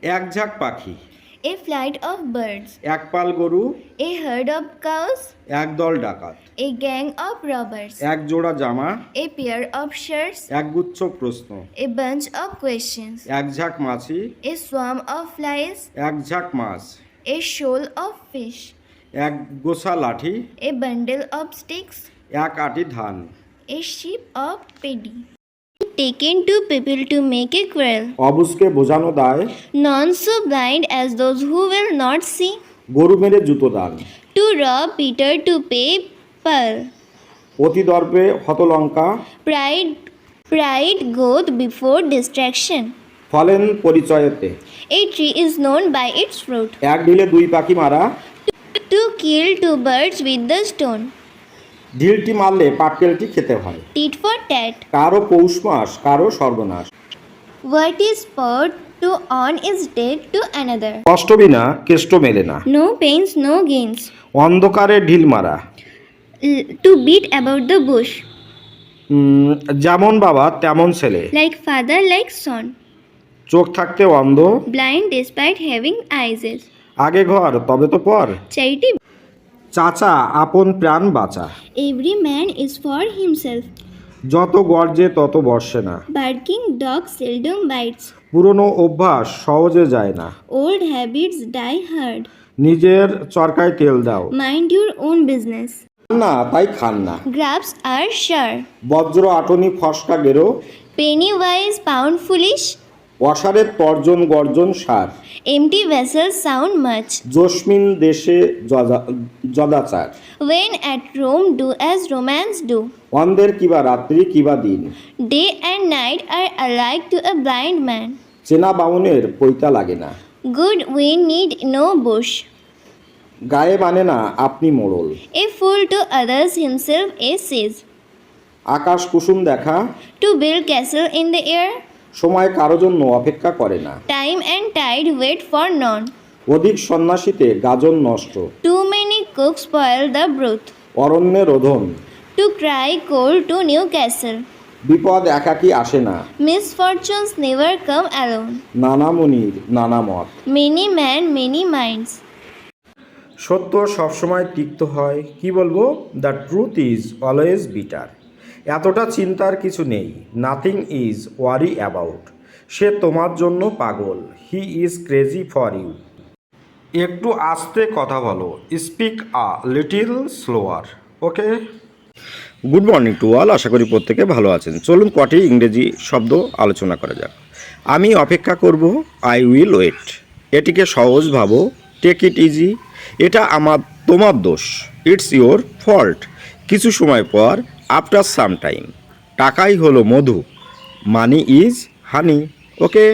এক ঝাঁক পাখি, A flight of birds. এক পাল গরু, A herd of cows. এক দল ডাকাত, A gang of robbers. এক জোড়া জামা, A pair of shirts. এক গুচ্ছ প্রশ্ন, A bunch of questions. এক ঝাঁক মাছি, A swarm of flies. এক ঝাঁক মাছ, A shoal of fish. এক গোছা লাঠি, A bundle of sticks. এক আঁটি ধান। A sheep of paddy. Taken to people to make a quarrel. অবুঝকে বোঝানো দায়, None so blind as those who will not see. গরু মেরে জুতো দান, To rob Peter to pay Paul. অতি দর্পে হতলঙ্কা, Pride goeth before distraction. ফলেন পরিচয়েতে, A tree is known by its fruit. এক ঢিলে দুই পাখি মারা, To kill two birds with the stone. ঢিলটি মারলে পাটকেলটি খেতে হয়, Tit for tat. কারো পৌষ মাস, কারো সর্বনাশ। What is put to on is dead to another. কষ্ট বিনা কেষ্ট মেলে না, No pains, no gains. অন্ধকারে ঢিল মারা, To beat about the bush. যেমন বাবা তেমন ছেলে, Like father, like son. চোখ থাকতে অন্ধ, Blind despite having eyes. আগে ঘর তবে তো পর, Charity. চাচা আপন প্রাণ বাঁচা, Every man is for himself. যত গর্জে তত বর্ষে না, Barking dog seldom bites. পুরনো অভ্যাস সহজে যায় না, Old habits die hard. নিজের চরকায় তেল দাও, Mind your own business. না তাই খান না, Grabs are sure. বজ্র আটনি ফসকা গেরো, Penny wise, pound foolish. অসারের তর্জন গর্জন সার, Empty vessels sound much. জস্মিন দেশে যদাচার, When at Rome, do as Romans do. অন্ধের কিবা রাত্রি কিবা দিন, Day and night are alike to a blind man. চেনা বাউনের পৈতা লাগে না, Good wind need no bush. গায়ে মানে না আপনি মোড়ল, A fool to others himself a sage. আকাশ কুসুম দেখা, To build castle in the air. সময় কারো জন্য অপেক্ষা করে না, Time and tide wait for none. অধিক সন্ন্যাসীতে গাজন নষ্ট, Too many cooks spoil the broth. অরণ্যে রোধন, To cry cold to Newcastle. বিপদ একাকী আসে না, Misfortunes never come alone. নানা মুনির নানা মত, Many men, many minds. সত্য সবসময় তিক্ত হয়, কি বলবো, the truth is always bitter. এতটা চিন্তার কিছু নেই, নাথিং ইজ ওয়ারি অ্যাবাউট। সে তোমার জন্য পাগল, he is crazy for you. একটু আস্তে কথা বলো, speak a little slower, okay. Good morning to all, আশা করি প্রত্যেকে ভালো আছেন। চলুন কটি ইংরেজি শব্দ আলোচনা করা যাক। আমি অপেক্ষা করব, আই উইল ওয়েট। এটিকে সহজ ভাবো, টেক ইট ইজি। এটা তোমার দোষ, ইটস ইয়োর ফল্ট। কিছু সময় পর, আফটার সাম টাইম। টাকাই হলো মধু, মানি ইজ হানি, ওকে।